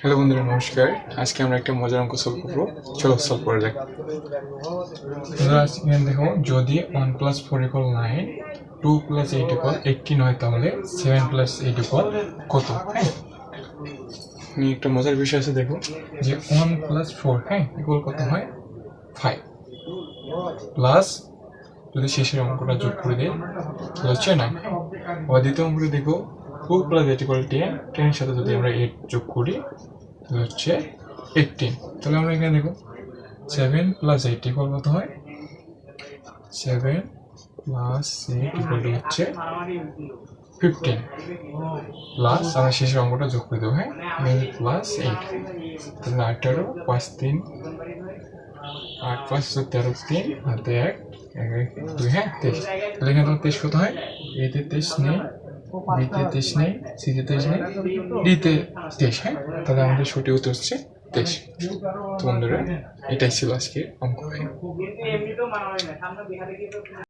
Hello বন্ধুরা, নমস্কার। আজকে আমরা একটা মজার অঙ্ক সলভ করবো। চলো সলভ করে দেখ। এখানে দেখো, যদি 1 + 4 = 9, 2 + 8 = 18 হয়, তাহলে 7 + 8 = কত? হ্যাঁ, একটা মজার বিষয় আছে, দেখো যে 1 + 4 ইকুয়াল কত হয়? 5 প্লাস, যদি শেষের অঙ্কটা যোগ করে দেয় তাহলে হচ্ছে 9। আবার দ্বিতীয় অঙ্কটা দেখো, 2 + 8 = 10, 10 এর সাথে যদি আমরা 8 যোগ করি তাহলে হচ্ছে 18। তাহলে আমরা এখানে দেখো 7 + 8 = কত হয়? 7 + 8 = হচ্ছে 15 প্লাস আমরা শেষের অঙ্কটা যোগ করে দেবো। হ্যাঁ, +8, তাহলে 18, 5 3, 8 5 13, 3 হাতে 1, 1 2, হ্যাঁ 23। তাহলে এখানে 23 কত হয়? a তে 23 নেই, b তে 23 নেই, c তে 23 নেই, d তে 23। হ্যাঁ, তাহলে আমাদের সঠিক উত্তর হচ্ছে 23। তো বন্ধুরা, এটাই ছিল আজকে অঙ্ক।